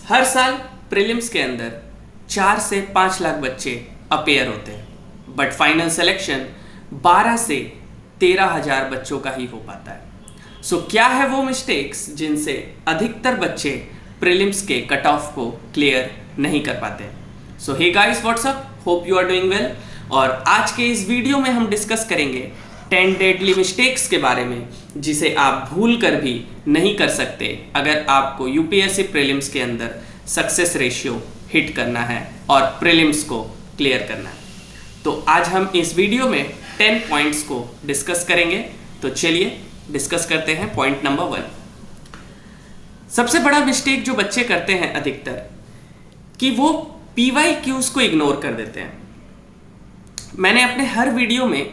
हर साल प्रीलिम्स के अंदर 4 से 5 लाख बच्चे अपेयर होते हैं, बट फाइनल सिलेक्शन 12 से 13,000 बच्चों का ही हो पाता है। सो क्या है वो मिस्टेक्स जिनसे अधिकतर बच्चे प्रीलिम्स के कट ऑफ को क्लियर नहीं कर पाते? So hey guys, what's up, hope you are doing well. और आज के इस वीडियो में हम डिस्कस करेंगे 10 डेडली मिस्टेक्स के बारे में जिसे आप भूल कर भी नहीं कर सकते अगर आपको यूपीएससी प्रीलिम्स के अंदर सक्सेस रेशियो हिट करना है और प्रीलिम्स को क्लियर करना है। तो आज हम इस वीडियो में 10 पॉइंट्स को डिस्कस करेंगे। तो चलिए डिस्कस करते हैं। पॉइंट नंबर 1, सबसे बड़ा मिस्टेक जो बच्चे करते हैं अधिकतर कि वो PYQs को इग्नोर कर देते हैं। मैंने अपने हर वीडियो में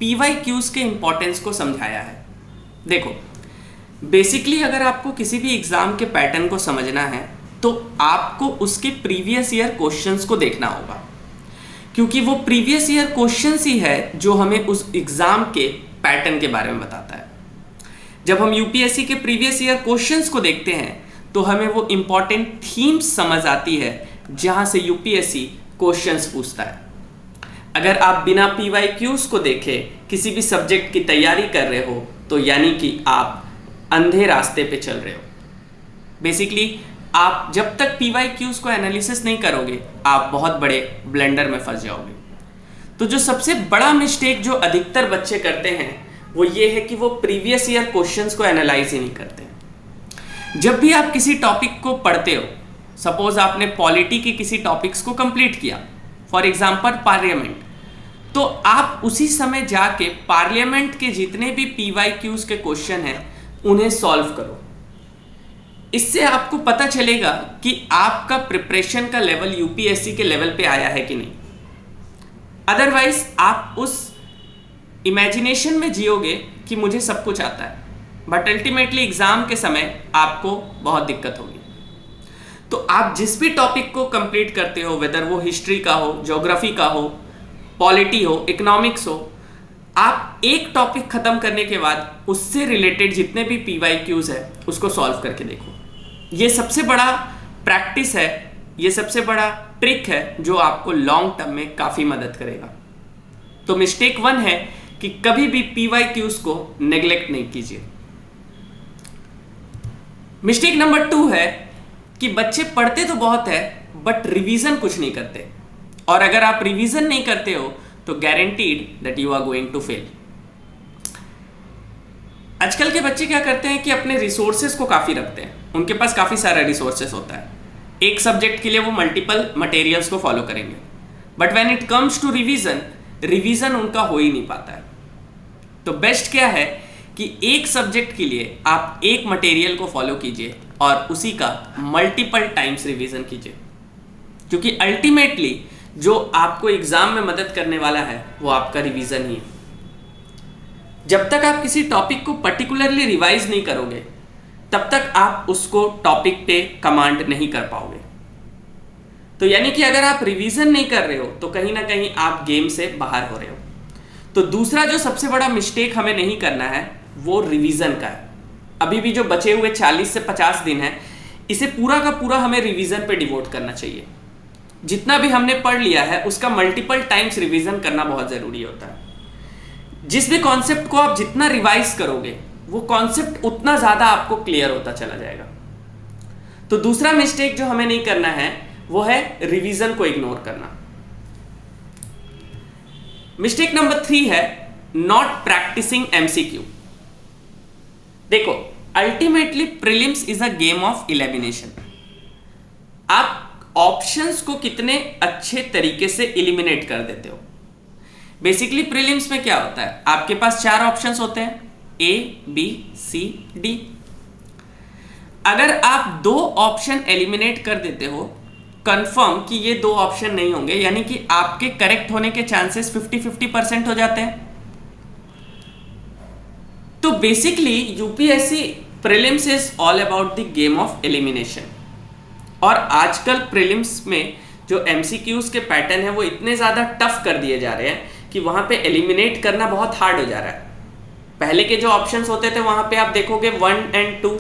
PYQs के इंपॉर्टेंस को समझाया है। देखो, बेसिकली अगर आपको किसी भी एग्जाम के पैटर्न को समझना है तो आपको उसके प्रीवियस ईयर क्वेश्चंस को देखना होगा, क्योंकि वो प्रीवियस ईयर क्वेश्चंस ही है जो हमें उस एग्जाम के पैटर्न के बारे में बताता है। जब हम यूपीएससी के प्रीवियस ईयर क्वेश्चंस को देखते हैं तो हमें वो इंपॉर्टेंट थीम्स समझ आती है जहां से यूपीएससी क्वेश्चंस पूछता है। अगर आप बिना PYQs को देखे किसी भी सब्जेक्ट की तैयारी कर रहे हो तो यानी कि आप अंधे रास्ते पे चल रहे हो। बेसिकली आप जब तक PYQs को एनालिसिस नहीं करोगे आप बहुत बड़े ब्लेंडर में फंस जाओगे। तो जो सबसे बड़ा मिस्टेक जो अधिकतर बच्चे करते हैं वो ये है कि वो प्रीवियस ईयर क्वेश्चंस को एनालाइज ही नहीं करते। जब भी आप किसी टॉपिक को पढ़ते हो, सपोज आपने पॉलिटी के किसी टॉपिक्स को कंप्लीट किया, फॉर एग्जाम्पल पार्लियामेंट, तो आप उसी समय जाके पार्लियामेंट के जितने भी PYQs के क्वेश्चन हैं उन्हें सॉल्व करो। इससे आपको पता चलेगा कि आपका प्रिपरेशन का लेवल यूपीएससी के लेवल पे आया है कि नहीं। अदरवाइज आप उस इमेजिनेशन में जियोगे कि मुझे सब कुछ आता है, बट अल्टीमेटली एग्जाम के समय आपको बहुत दिक्कत होगी। तो आप जिस भी टॉपिक को कंप्लीट करते हो, वेदर वो हिस्ट्री का हो, ज्योग्राफी का हो, पॉलिटी हो, इकोनॉमिक्स हो, आप एक टॉपिक खत्म करने के बाद उससे रिलेटेड जितने भी PYQs है उसको सॉल्व करके देखो। ये सबसे बड़ा प्रैक्टिस है, ये सबसे बड़ा ट्रिक है जो आपको लॉन्ग टर्म में काफ़ी मदद करेगा। तो मिस्टेक 1 है कि कभी भी PYQs को नेग्लेक्ट नहीं कीजिए। मिस्टेक नंबर 2 है कि बच्चे पढ़ते तो बहुत है बट रिवीजन कुछ नहीं करते, और अगर आप रिवीजन नहीं करते हो तो guaranteed that you are going to fail. आजकल के बच्चे क्या करते हैं कि अपने रिसोर्सेज को काफ़ी रखते हैं, उनके पास काफ़ी सारा रिसोर्सेज होता है। एक सब्जेक्ट के लिए वो मल्टीपल मटेरियल्स को फॉलो करेंगे, but when it comes to revision उनका हो ही नहीं पाता है। तो बेस्ट क्या है कि एक सब्जेक्ट के लिए आप एक मटेरियल को फॉलो कीजिए और उसी का मल्टीपल टाइम्स रिवीजन कीजिए, क्योंकि अल्टीमेटली जो आपको एग्जाम में मदद करने वाला है वो आपका रिवीजन ही है। जब तक आप किसी टॉपिक को पर्टिकुलरली रिवाइज नहीं करोगे तब तक आप उसको टॉपिक पे कमांड नहीं कर पाओगे। तो यानी कि अगर आप रिवीजन नहीं कर रहे हो तो कहीं ना कहीं आप गेम से बाहर हो रहे हो। तो दूसरा जो सबसे बड़ा मिस्टेक हमें नहीं करना है वो रिवीजन का है। अभी भी जो बचे हुए 40 से 50 दिन है, इसे पूरा का पूरा हमें रिवीजन पे डिवोट करना चाहिए। जितना भी हमने पढ़ लिया है उसका मल्टीपल टाइम्स रिवीजन करना बहुत ज़रूरी होता है। जिस भी कॉन्सेप्ट को आप जितना रिवाइज करोगे वो कॉन्सेप्ट उतना ज़्यादा आपको क्लियर होता चला जाएगा। तो दूसरा मिस्टेक जो हमें नहीं करना है वो है रिवीजन को इग्नोर करना। मिस्टेक नंबर 3 है नॉट प्रैक्टिसिंग MCQ। देखो, ultimately prelims is a game of elimination. आप ऑप्शंस को कितने अच्छे तरीके से एलिमिनेट कर देते हो। बेसिकली प्रीलिम्स में क्या होता है, आपके पास 4 ऑप्शंस होते हैं, A, B, C, D। अगर आप 2 ऑप्शन एलिमिनेट कर देते हो, कंफर्म कि ये 2 ऑप्शन नहीं होंगे, यानी कि आपके करेक्ट होने के चांसेस 50-50% हो जाते हैं। तो basically UPSC prelims is all about the game of elimination. और आजकल प्रीलिम्स में जो MCQs के पैटर्न है वो इतने ज़्यादा टफ कर दिए जा रहे हैं कि वहाँ पे एलिमिनेट करना बहुत हार्ड हो जा रहा है। पहले के जो ऑप्शंस होते थे वहाँ पे आप देखोगे 1 and 2,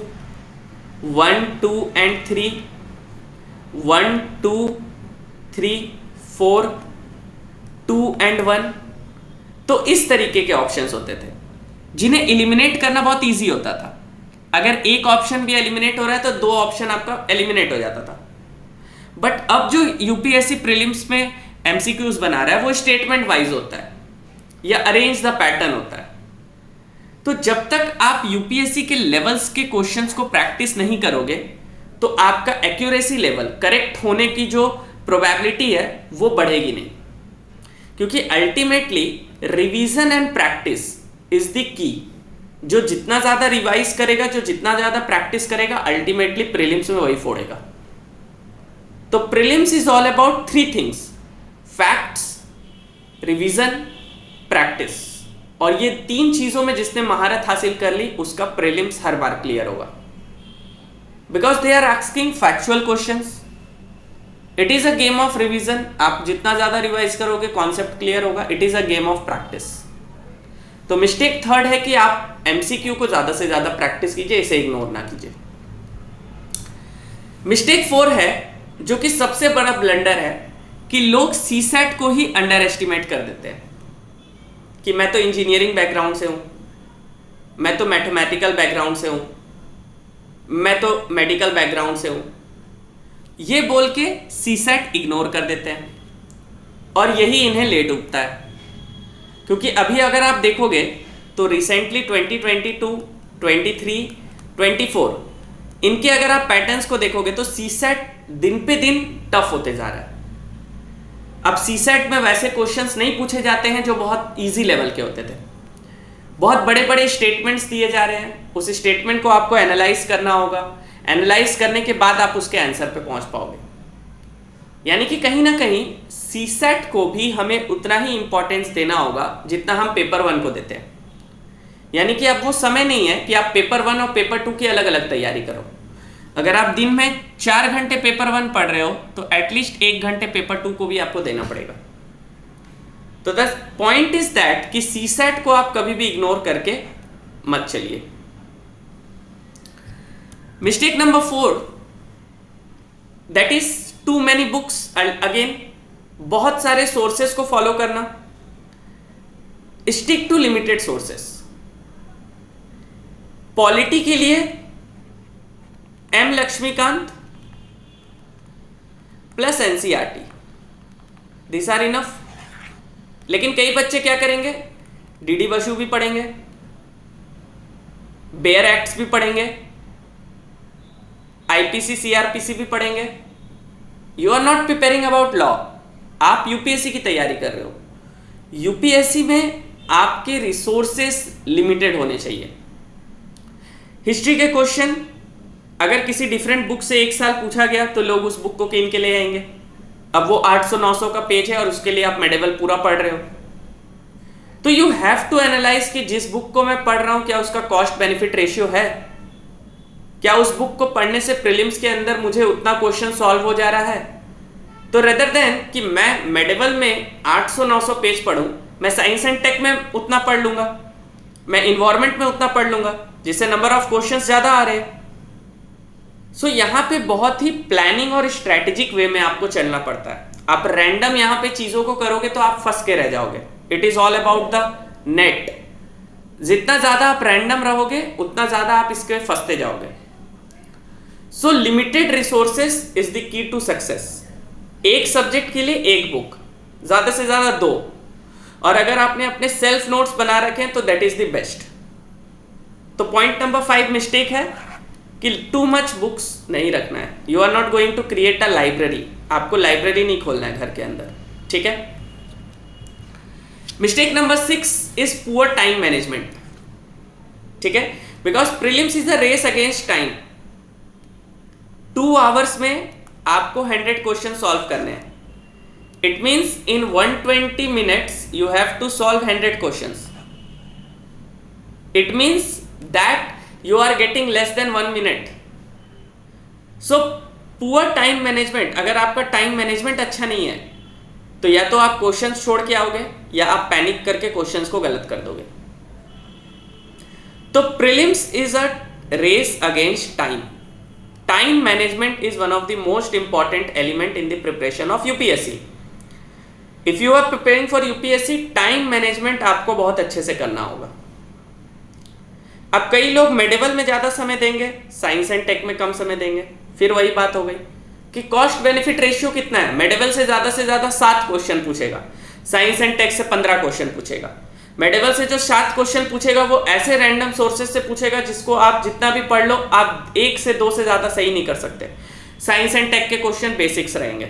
1, 2 and 3, 1 2 3 4 2 and 1। तो इस तरीके के ऑप्शंस होते थे जिन्हें एलिमिनेट करना बहुत इजी होता था। अगर एक ऑप्शन भी एलिमिनेट हो रहा है तो दो ऑप्शन आपका एलिमिनेट हो जाता था। बट अब जो यूपीएससी प्रीलिम्स में एमसीक्यूज बना रहा है वो स्टेटमेंट वाइज होता है या अरेंज द पैटर्न होता है। तो जब तक आप यूपीएससी के लेवल्स के क्वेश्चंस को प्रैक्टिस नहीं करोगे तो आपका एक्यूरेसी लेवल, करेक्ट होने की जो प्रोबेबिलिटी है वो बढ़ेगी नहीं, क्योंकि ultimately revision and practice is the की। जो जितना ज्यादा रिवाइज करेगा, जो जितना ज्यादा प्रैक्टिस करेगा, अल्टीमेटली प्रीलिम्स में वही फोड़ेगा। तो prelims is all about three things: facts, revision, practice. और ये तीन चीजों में जिसने महारत हासिल कर ली उसका प्रीलिम्स हर बार क्लियर होगा, because they are asking factual questions. It is a game of revision. आप जितना ज्यादा रिवाइज करोगे कॉन्सेप्ट क्लियर होगा। It is a game of practice. तो मिस्टेक थर्ड है कि आप एमसीक्यू को ज्यादा से ज्यादा प्रैक्टिस कीजिए, इसे इग्नोर ना कीजिए। मिस्टेक फोर है, जो कि सबसे बड़ा ब्लंडर है, कि लोग सीसैट को ही अंडर एस्टिमेट कर देते हैं कि मैं तो इंजीनियरिंग बैकग्राउंड से हूं, मैं तो मैथमेटिकल बैकग्राउंड से हूं, मैं तो मेडिकल बैकग्राउंड से हूं, ये बोल के सीसैट इग्नोर कर देते हैं। और यही इन्हें ले डूबता है, क्योंकि अभी अगर आप देखोगे तो रिसेंटली 2022, 23, 24 इनके अगर आप पैटर्न्स को देखोगे तो सीसैट दिन पे दिन टफ होते जा रहा है। अब सीसैट में वैसे क्वेश्चंस नहीं पूछे जाते हैं जो बहुत इजी लेवल के होते थे। बहुत बड़े बड़े स्टेटमेंट्स दिए जा रहे हैं, उस स्टेटमेंट को आपको एनालाइज करना होगा, एनालाइज करने के बाद आप उसके आंसर पे पहुंच पाओगे। यानी कि कहीं ना कहीं सीसैट को भी हमें उतना ही इंपॉर्टेंस देना होगा जितना हम पेपर 1 को देते हैं। यानी कि अब वो समय नहीं है कि आप पेपर 1 और पेपर 2 की अलग अलग तैयारी करो। अगर आप दिन में 4 घंटे पेपर 1 पढ़ रहे हो तो एटलीस्ट 1 घंटे पेपर 2 को भी आपको देना पड़ेगा। तो द पॉइंट इज दैट कि सीसैट को आप कभी भी इग्नोर करके मत चलिए। Mistake number 4, that is too many books. Again, बहुत सारे सोर्सेस को फॉलो करना। Stick to limited sources. Polity के लिए M Laxmikanth plus NCERT, this are enough. लेकिन कई बच्चे क्या करेंगे, डीडी बसु भी पढ़ेंगे, बेयर एक्ट्स भी पढ़ेंगे, आईपीसी सीआरपीसी भी पढ़ेंगे। You are not preparing about law. आप यूपीएससी की तैयारी कर रहे हो। यूपीएससी में आपके रिसोर्सेस लिमिटेड होने चाहिए। हिस्ट्री के क्वेश्चन अगर किसी डिफरेंट बुक से एक साल पूछा गया तो लोग उस बुक को कीन के ले आएंगे। अब वो 800-900 का पेज है और उसके लिए आप मेडिवल पूरा पढ़ रहे हो। तो यू हैव टू एनालाइज कि जिस बुक को मैं पढ़ रहा हूं क्या उसका कॉस्ट बेनिफिट रेशियो है, क्या उस बुक को पढ़ने से प्रीलिम्स के अंदर मुझे उतना क्वेश्चन सॉल्व हो जा रहा है। तो रेदर देन कि मैं मेडिवल में 800-900 पेज पढ़ूं, मैं साइंस एंड टेक में उतना पढ़ लूंगा, मैं इन्वायरमेंट में उतना पढ़ लूंगा, जिससे नंबर ऑफ क्वेश्चंस ज्यादा आ रहे हैं। सो यहाँ पे बहुत ही प्लानिंग और स्ट्रेटेजिक वे में आपको चलना पड़ता है। आप रैंडम यहाँ पे चीजों को करोगे तो आप फंस के रह जाओगे। It is all about the net. जितना ज्यादा आप रैंडम रहोगे उतना ज्यादा आप इसके फंसते जाओगे। So limited resources is the key to success. एक सब्जेक्ट के लिए एक बुक, ज्यादा से ज्यादा 2, और अगर आपने अपने सेल्फ नोट्स बना रखे हैं तो दैट इज द बेस्ट। तो पॉइंट नंबर 5 मिस्टेक है कि टू मच बुक्स नहीं रखना है। You are not going to create a library. आपको लाइब्रेरी नहीं खोलना है घर के अंदर, ठीक है। Mistake number 6 is poor time management, ठीक है, because prelims is a race against time. 2 hours में आपको 100 क्वेश्चन सॉल्व करने हैं। It means in 120 minutes you have to solve 100 questions. It means that you are getting less than 1 minute. So poor time management, अगर आपका time management अच्छा नहीं है तो या तो आप क्वेश्चंस छोड़ के आओगे या आप पैनिक करके क्वेश्चंस को गलत कर दोगे। तो prelims is a race against time. Time management is one of the most important element in the preparation of UPSC. If you are preparing for UPSC, time management आपको बहुत अच्छे से करना होगा. अब कई लोग मेडिवल में ज्यादा समय देंगे, साइंस एंड टेक में कम समय देंगे. फिर वही बात हो गई कि कॉस्ट बेनिफिट रेशियो कितना है. मेडिवल से ज्यादा 7 क्वेश्चन पूछेगा, साइंस एंड टेक से 15 क्वेश्चन पूछेगा. मेडिवल से जो 7 क्वेश्चन पूछेगा वो ऐसे रैंडम सोर्सेज से पूछेगा जिसको आप जितना भी पढ़ लो आप 1 से 2 से ज्यादा सही नहीं कर सकते. साइंस एंड टेक के क्वेश्चन बेसिक्स रहेंगे.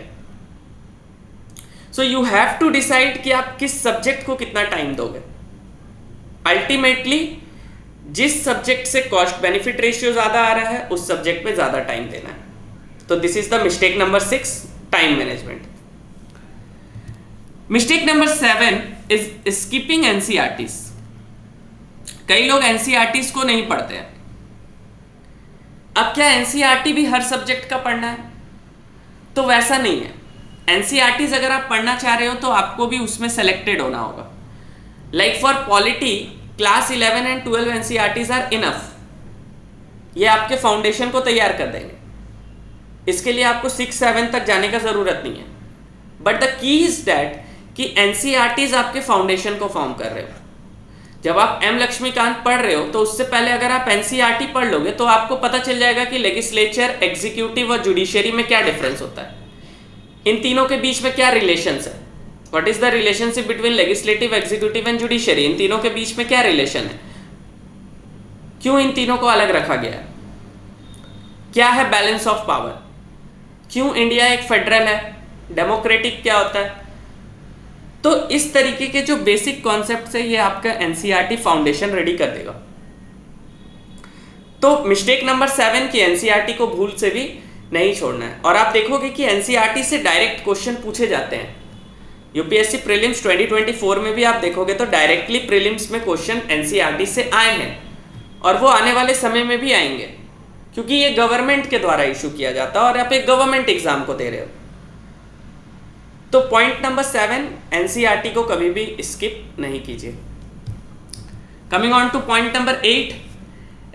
So you have to decide कि आप किस सब्जेक्ट को कितना टाइम दोगे. अल्टीमेटली जिस सब्जेक्ट से कॉस्ट बेनिफिट रेशियो ज्यादा आ रहा है उस सब्जेक्ट पे ज्यादा टाइम देना है. तो this is the mistake number 6, time management. Mistake number 7 is skipping NCERTs. कई लोग एनसीईआरटीज को नहीं पढ़ते हैं. अब क्या एनसीईआरटी भी हर सब्जेक्ट का पढ़ना है? तो वैसा नहीं है. एनसीईआरटीज अगर आप पढ़ना चाह रहे हो तो आपको भी उसमें सेलेक्टेड होना होगा. Like for polity, class 11 and 12 NCERTs are enough. ये आपके फाउंडेशन को तैयार कर देंगे. इसके लिए आपको 6-7 तक जाने का जरूरत नहीं है. But the key is that कि एनसीईआरटीज आपके फाउंडेशन को फॉर्म कर रहे हो. जब आप एम लक्ष्मीकांत पढ़ रहे हो तो उससे पहले अगर आप एनसीईआरटी पढ़ लोगे तो आपको पता चल जाएगा कि लेजिस्लेचर, एग्जीक्यूटिव और जुडिशरी में क्या डिफरेंस होता है. इन तीनों के बीच में क्या रिलेशंस है. What is the relationship between legislative, executive and judiciary. इन तीनों के बीच में क्या रिलेशन है, क्यों इन तीनों को अलग रखा गया है, क्या है बैलेंस ऑफ पावर, क्यों इंडिया एक फेडरल है, डेमोक्रेटिक क्या होता है. तो इस तरीके के जो बेसिक कॉन्सेप्ट है ये आपका एनसीईआरटी फाउंडेशन रेडी कर देगा. तो मिस्टेक नंबर 7 की एनसीईआरटी को भूल से भी नहीं छोड़ना है. और आप देखोगे कि एनसीईआरटी से डायरेक्ट क्वेश्चन पूछे जाते हैं. यूपीएससी प्रीलिम्स 2024 में भी आप देखोगे तो डायरेक्टली प्रीलिम्स में क्वेश्चन एनसीईआरटी से आए हैं और वो आने वाले समय में भी आएंगे क्योंकि ये गवर्नमेंट के द्वारा इशू किया जाता है और आप एक गवर्नमेंट एग्जाम को दे रहे हो. तो पॉइंट नंबर 7, एनसीईआरटी को कभी भी स्किप नहीं कीजिए. Coming on to point number 8,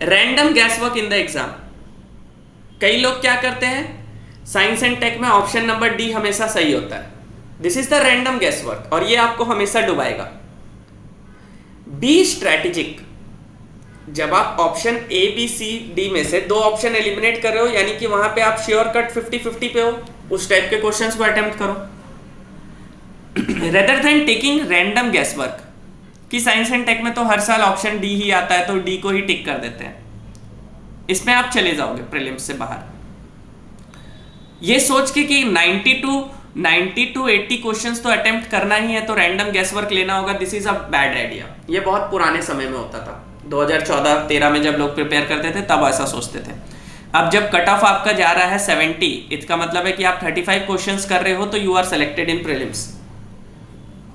random guess work in the exam. कई लोग क्या करते हैं, साइंस एंड टेक में ऑप्शन नंबर डी हमेशा सही होता है. This is the random guess work और ये आपको हमेशा डुबाएगा. Be strategic. जब आप option A B C D में से 2 ऑप्शन एलिमिनेट कर रहे हो यानी कि वहां पे आप श्योर कट 50-50 पे हो, उस टाइप के क्वेश्चंस को अटेम्प्ट करो rather than taking random guess work. कि साइंस एंड टेक में तो हर साल ऑप्शन डी ही आता है तो डी को ही टिक कर देते हैं. इसमें आप चले जाओगे प्रीलिम्स से बाहर. ये सोच के कि 90 to 80 क्वेश्चंस तो अटेम्प्ट करना ही है तो रैंडम गैस वर्क लेना होगा. This is a bad idea. ये बहुत पुराने समय में होता था. 2014-13 में जब लोग प्रिपेयर करते थे तब ऐसा सोचते थे. अब जब कट ऑफ आपका जा रहा है 70, इसका मतलब है कि आप 35 क्वेश्चंस कर रहे हो तो you are selected in prelims.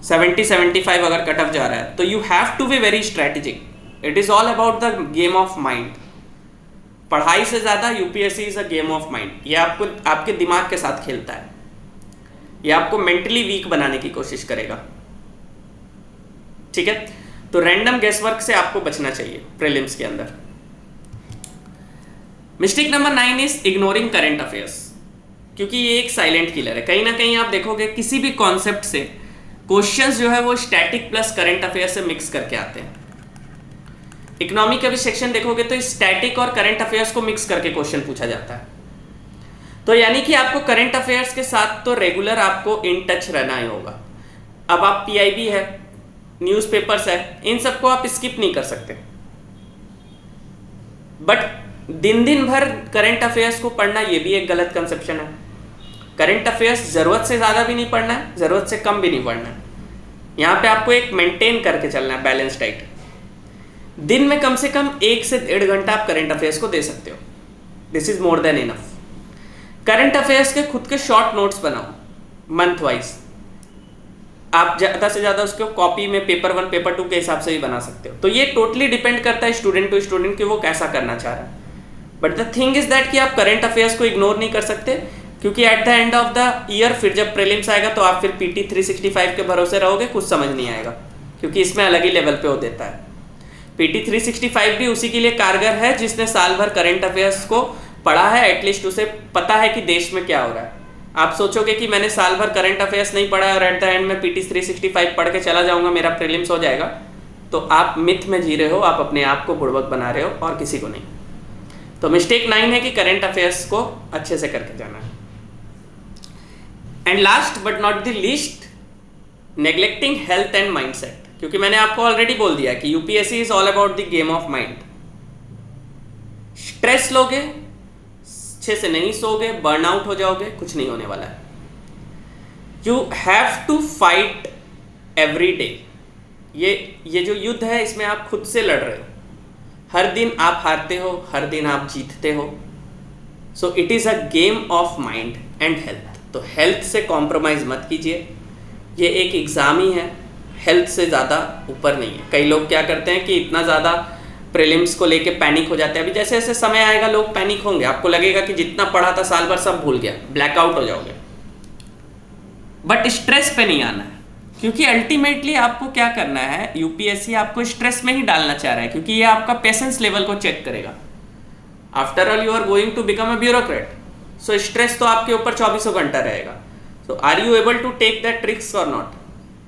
70-75 अगर कट ऑफ जा रहा है तो you have to be very strategic. It is all about the game of mind. पढ़ाई से ज्यादा UPSC is a game of mind. ये आपको आपके दिमाग के साथ खेलता है. ये आपको मेंटली वीक बनाने की कोशिश करेगा. ठीक है, तो रैंडम गैस वर्क से आपको बचना चाहिए प्रीलिम्स के अंदर. Mistake number 9 is ignoring current affairs. क्योंकि ये एक साइलेंट किलर है. कहीं ना कहीं आप देखोगे किसी भी कॉन्सेप्ट से क्वेश्चंस जो है वो स्टैटिक प्लस करंट अफेयर से मिक्स करके आते हैं. इकोनॉमी का भी सेक्शन देखोगे तो स्टैटिक और करंट अफेयर्स को मिक्स करके क्वेश्चन पूछा जाता है. तो यानी कि आपको करंट अफेयर्स के साथ तो रेगुलर आपको इन टच रहना ही होगा. अब आप पीआईबी है, न्यूज़पेपर्स है, इन सबको आप स्किप नहीं कर सकते. बट दिन भर करंट अफेयर्स को पढ़ना ये भी एक गलत कंसेप्शन है. करंट अफेयर्स जरूरत से ज्यादा भी नहीं पढ़ना है, जरूरत से कम भी नहीं पढ़ना है. यहाँ पे आपको एक मेंटेन करके चलना है बैलेंस डाइट. दिन में कम से कम 1 से 1.5 घंटा आप करंट अफेयर्स को दे सकते हो. This is more than enough. Current affairs के खुद के शॉर्ट नोट्स बनाओ मंथ वाइज. आप ज़्यादा से ज़्यादा उसको कॉपी में पेपर 1 पेपर 2 के हिसाब से भी बना सकते हो. तो ये टोटली डिपेंड करता है स्टूडेंट टू स्टूडेंट कि वो कैसा करना चाह रहा है. But the thing is that कि आप करंट अफेयर्स को इग्नोर नहीं कर सकते क्योंकि at the end of the year फिर जब प्रीलिम्स आएगा तो आप फिर पीटी 365 के भरोसे रहोगे, कुछ समझ नहीं आएगा क्योंकि इसमें अलग ही लेवल पे हो देता है. पीटी 365 भी उसी के लिए कारगर है जिसने साल भर करंट अफेयर्स को पढ़ा है एटलीस्ट उसे पता है कि देश में क्या हो रहा है। आप सोचोगे कि मैंने साल भर करंट अफेयर्स नहीं पढ़ा और एट द एंड में पीटी 365 पढ़ के चला जाऊंगा, मेरा प्रीलिम्स हो जाएगा, तो आप मिथ में जी रहे हो, आप अपने आप को बुड़बक बना रहे हो और किसी को नहीं। तो मिस्टेक 9 है कि करंट अफेयर्स को अच्छे से करके जाना है। And last but not the least, neglecting health and mindset, क्योंकि मैंने आपको ऑलरेडी बोल दिया कि UPSC is all about the game of mind. Stress लोगे, अच्छे से नहीं सोगे, बर्नआउट हो जाओगे, कुछ नहीं होने वाला है। You have to fight every day. ये जो युद्ध है इसमें आप खुद से लड़ रहे हो, हर दिन आप हारते हो, हर दिन आप जीतते हो। So it is a game of mind and health. तो हेल्थ से कॉम्प्रोमाइज मत कीजिए, ये एक एग्जाम ही है, हेल्थ से ज़्यादा ऊपर नहीं है। कई लोग क्या करते हैं कि इतना ज़्यादा प्रीलिम्स को लेके पैनिक हो जाते हैं। अभी जैसे जैसे समय आएगा लोग पैनिक होंगे, आपको लगेगा कि जितना पढ़ा था साल भर सब भूल गया, ब्लैकआउट हो जाओगे। बट स्ट्रेस पे नहीं आना है, क्योंकि अल्टीमेटली आपको क्या करना है, यूपीएससी आपको स्ट्रेस में ही डालना चाह रहा है, क्योंकि ये आपका पेशेंस लेवल को चेक करेगा। After all you are going to become a bureaucrat, so stress तो आपके ऊपर 24 घंटा रहेगा। So are you able to take that risk और not,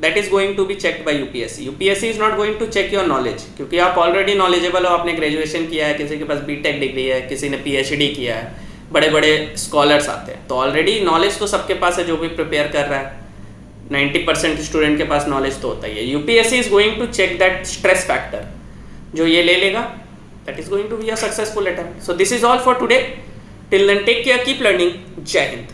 that is going to be checked by UPSC. UPSC is not going to check your knowledge, क्योंकि आप already knowledgeable हो, आपने ग्रेजुएशन किया है, किसी के पास बीटेक डिग्री है, किसी ने पीएचडी किया है, बड़े बड़े स्कॉलर्स आते हैं, तो ऑलरेडी नॉलेज तो सबके पास है जो भी प्रिपेयर कर रहा है। 90% स्टूडेंट के पास नॉलेज तो होता ही है। UPSC is going to check that stress factor, जो ये ले लेगा that is going to be a successful attempt. So this is all for today, till then take care, keep learning, जय हिंद।